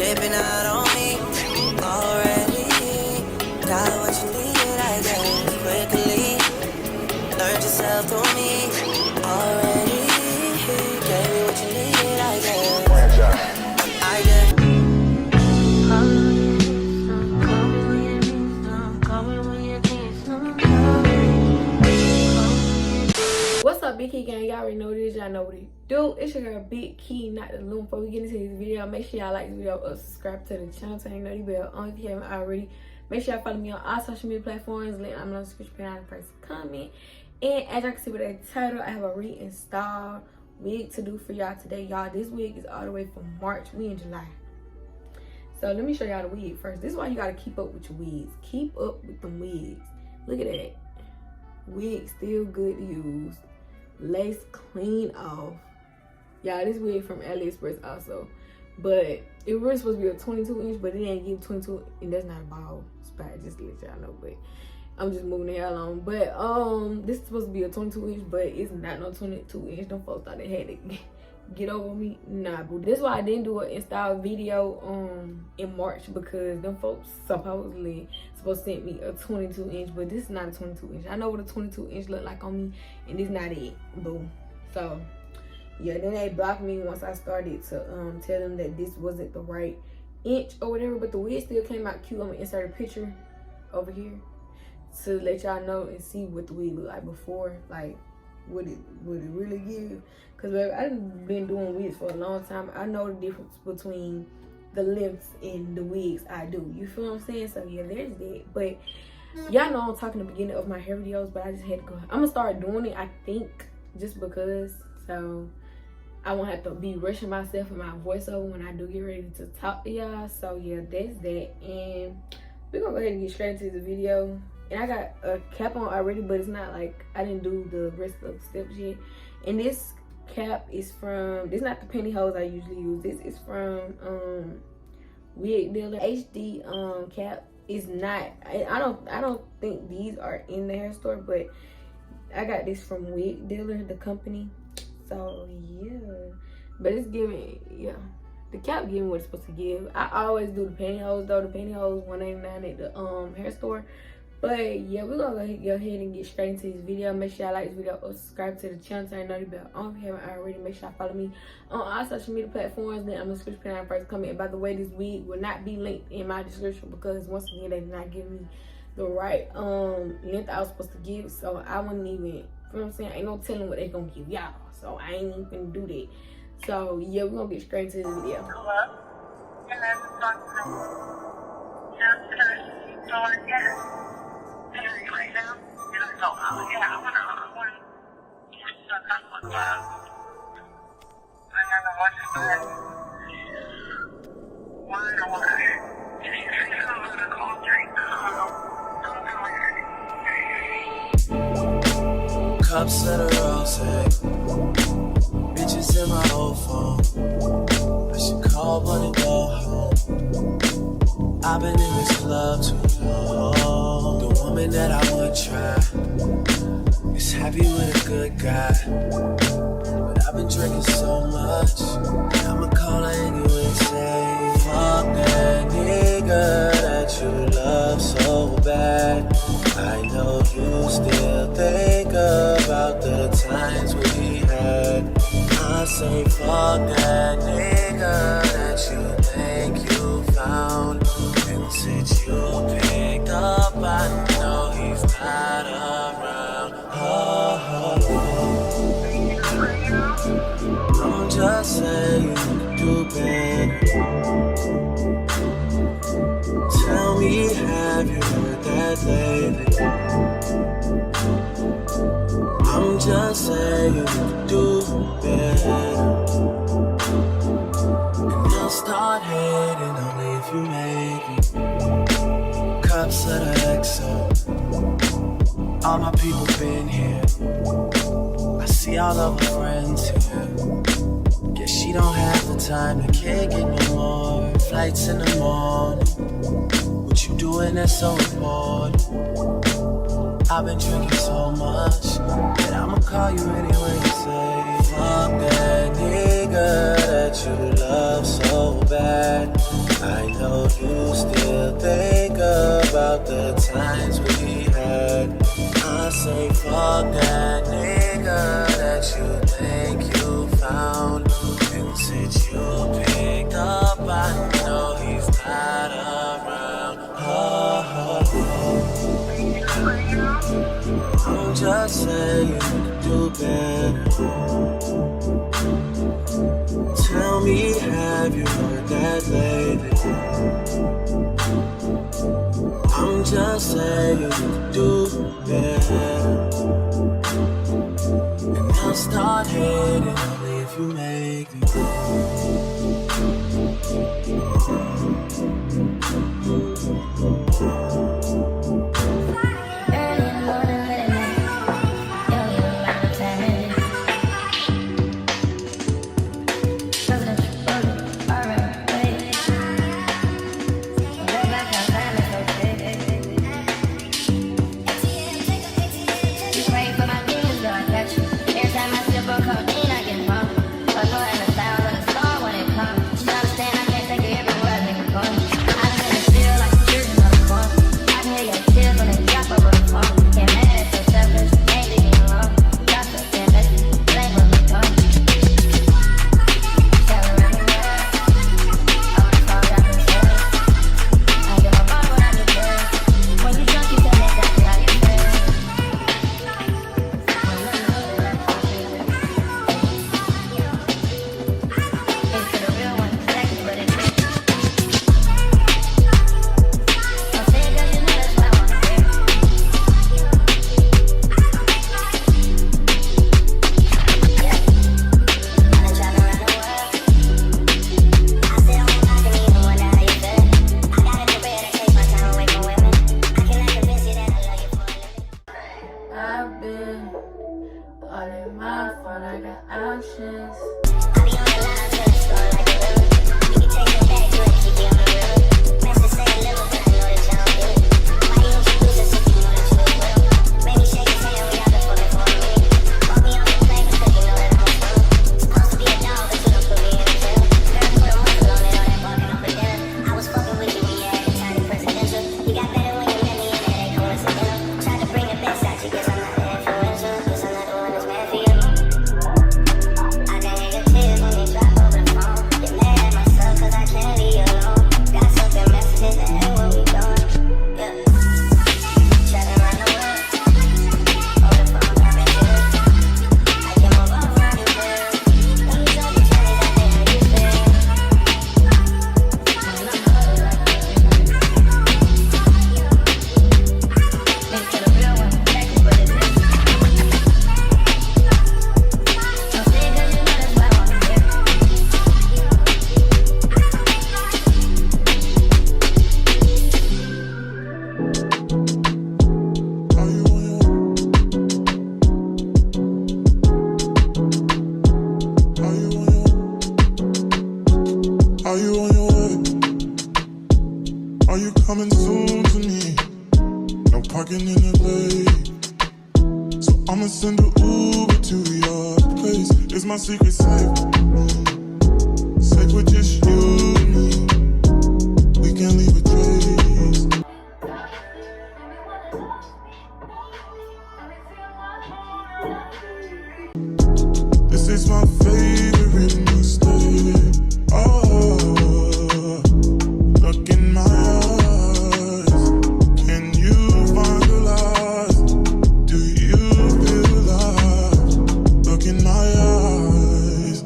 flipping out on me already. Got what you needed, I guess, quickly. Learned yourself through me already. Gave me what you needed, I guess. I guess. What's up, Big Key Gang? Y'all already know this. Y'all know what it do. It's your girl, Big Key, not the loom. Before we get into this video, make sure y'all like this video, subscribe to the channel, turn the bell on if you haven't already. Make sure y'all follow me on all social media platforms. Link I'm in the description below the first comment. And as y'all can see with that title, I have a reinstall wig to do for y'all today. Y'all, this wig is all the way from March. We in July. So let me show y'all the wig first. This is why you gotta keep up with your wigs. Keep up with them wigs. Look at that. Wig still good to use. Lace clean off. Y'all, this wig from AliExpress also. But it was supposed to be a 22 inch, but it didn't give 22, and that's not a ball spot, just to let y'all know. But I'm just moving the hell along. But this is supposed to be a 22 inch, but it's not no 22 inch. Them folks thought they had to get over me. Nah, boo. That's why I didn't do an install video in March, because them folks supposedly supposed to send me a 22 inch, but this is not a 22 inch. I know what a 22 inch look like on me, and it's not it. Boom. So yeah, then they blocked me once I started to tell them that this wasn't the right inch or whatever. But the wig still came out cute. I'm gonna insert a picture over here to let y'all know and see what the wig looked like before, like what it really give. Cause I've been doing wigs for a long time. I know the difference between the lengths and the wigs I do. You feel what I'm saying? So yeah, there's that. But y'all know I'm talking the beginning of my hair videos, but I just had to go. I'm gonna start doing it, I think, just because, so I won't have to be rushing myself and my voiceover when I do get ready to talk to y'all. So yeah, that's that. And we're gonna go ahead and get straight into the video. And I got a cap on already, but it's not like I didn't do the rest of the steps yet. And this cap is from, this is not the pantyhose I usually use. This is from Wig Dealer HD cap. Is not, I don't think these are in the hair store, but I got this from Wig Dealer, the company. So yeah, but it's giving, yeah, the cap giving what it's supposed to give. I always do the pantyhose though. The pantyhose $1.99 at the hair store. But yeah, we're gonna go ahead and get straight into this video. Make sure y'all like this video, subscribe to the channel, turn the bell on if you haven't already. Make sure y'all follow me on all social media platforms. Then I'm in the description below the first comment. And by the way, this wig will not be linked in my description, because once again, they did not give me the right length I was supposed to give. So I wouldn't even, you know what I'm saying? Ain't no telling what they gonna give y'all. So I ain't even gonna do that. So yeah, we're gonna get straight into this video. Hello? And then right now? Yeah, I wanna cups of the rose, bitches in my old phone. I should call one and go home. I've been in this club too long. The woman that I would try is happy with a good guy, but I've been drinking so much, I'ma call her anyway and say, fuck that nigga that you love so bad. I know you still think about the times we had. I say fuck that nigga that you think you found. And since you picked up, I know he's not around. I'm just saying you could do better. Tell me, have you heard that lately? I'm just saying you could do better. And I'll start hating only if you make me. Cups of the XO. All my people been here. I see all of her friends here. Guess she don't have the time to kick it no more. Flights in the morning. What you doing that's so important? I've been drinking so much that I'ma call you anyway and say, fuck that nigga that you love so bad. I know you still think about the times we had. I say fuck that nigga that you think you found. And since you picked up, I know he's not around. I'm just saying you can do better. Tell me, have you heard that lately? I'm just saying you can do better. And I'll start hating only if you make me. I've been all in my phone, I got options. I be on the line to the store like a river. We can take it back to it, keep it on the river. Plans to stay a little, but I know that y'all do it. Why you introduce us if you know that you a widow? Made me shake his hand, we out the fucking for a minute. Walk me on the plane, cause you know that I'm a fool. Supposed to be a dog, but you don't put me in a jail. Girl, put a muscle on it, all that barking on for dinner. I was fucking with you when you had the time presidential. You got better when you met me, and that ain't coincidental. Tried to bring the best out you, guess I'm not the influencer. Guess I'm not the one that's mad for you. I can hear your tears when you drop over the phone. Get mad at myself cause I can't leave you alone. Got something messages that ain't where we going. Yeah. Traveling around the world. Over the phone, I've been good. I can move all around you, girl. When you told me, tell me that they how you feel. Link to the real one, exactly what it is. Don't say it cause you know that's what I wanna hear. Are you on your way? Are you coming soon to me? No parking in LA, so I'ma send an Uber to your place. It's my secret safe, safe with just you and me. We can't leave a trace. This is my favorite mistake. Oh, look in my eyes. Can you find the lies? Do you feel alive? Look in my eyes.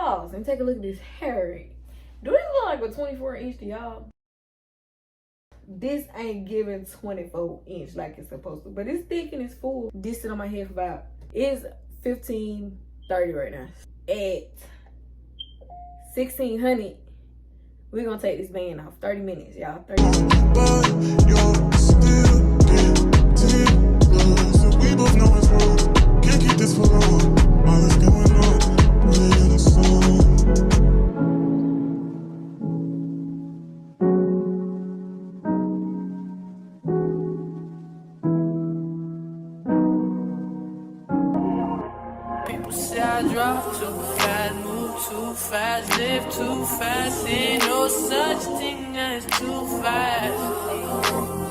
pause and take a look at this hair. Do this look like a 24 inch to y'all? This ain't giving 24 inch like it's supposed to, but it's thick and it's full. This sit on my head for about, it's 15:30 right now. At 1600, we're gonna take this band off. 30 minutes, y'all. 30 minutes. But you're still getting so we both know it's wrong. Can't keep this for long. All that's going on, put it in a song. People say I drop too fast, move too fast, live too fast. Ain't no such thing as too fast.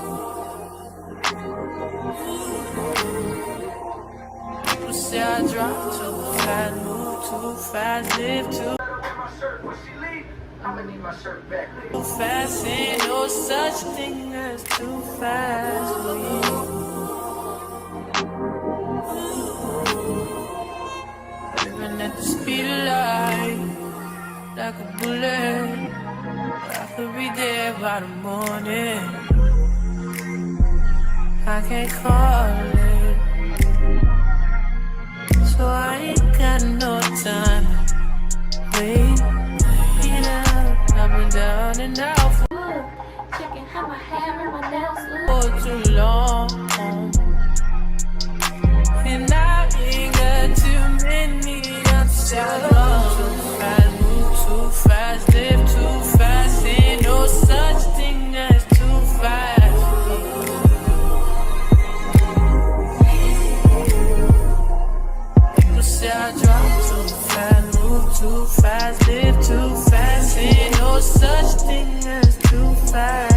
People say I drop too fast, move too fast, live too I'ma need my shirt back. fast. Ain't no such thing as too fast. Living at the speed of light, like a bullet. I could be there by the morning. I can't call it, so I ain't got no time. Wait, I've been down and out Checking how my hair and my nails look. for too long, and I ain't got too many answers. Too fast, move too fast, live too fast. Ain't no such thing as too fast. People say I drop too fast, move too fast, live too fast. Ain't no such thing as too fast.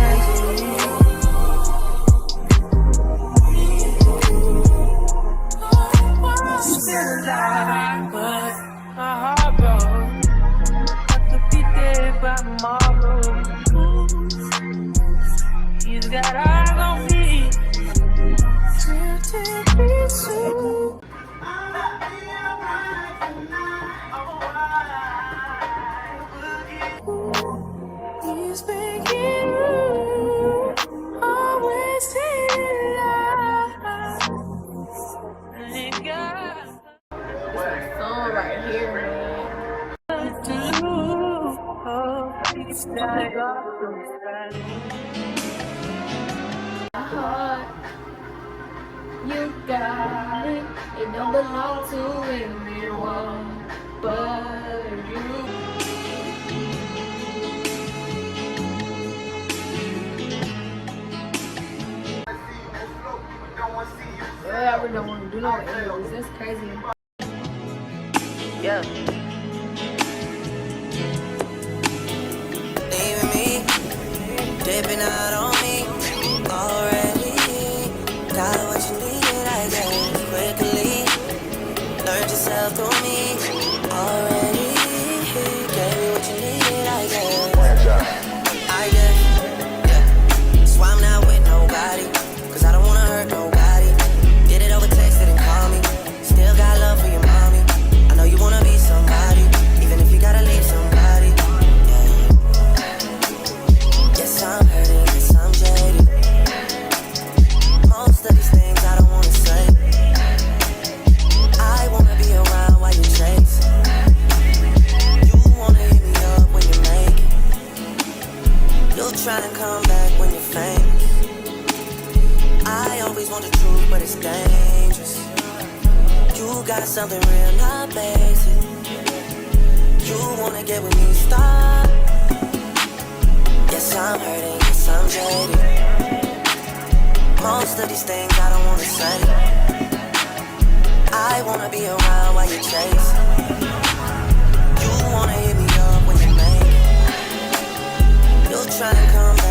Still alive, but my heart broke. I could be dead by tomorrow. He's got eyes on me. Still take me soon. He's making you always stay alive. Ain't got Song right here, man. to do. Oh, he's got it all so fast. Heart, you got it. It don't belong to anyone but you. I really don't want to do no interviews. That's crazy. Yeah. Leaving me, dipping out on me already. Got what you needed, I guess, quickly. Learned yourself through me already. Gave me what you needed, I guess. I guess, yeah. That's why I'm not with nobody, cause I don't wanna hurt nobody. Did it over text, didn't call me. Still got love for your mommy. I know you wanna be somebody, even if you gotta leave somebody. Yeah. Yes, I'm hurting, yes, I'm jaded. Most of these things I don't wanna say. I wanna be around while you chase. You wanna hit me up when you make it. You'll try to come back when you're famous. I always want the truth, but it's dangerous. You got something real, not basic. You wanna get with me, stop. Yes, I'm hurting, yes, I'm jaded. Most of these things I don't wanna say. I wanna be around while you chase. You wanna hit me up when you make it. You'll try to come back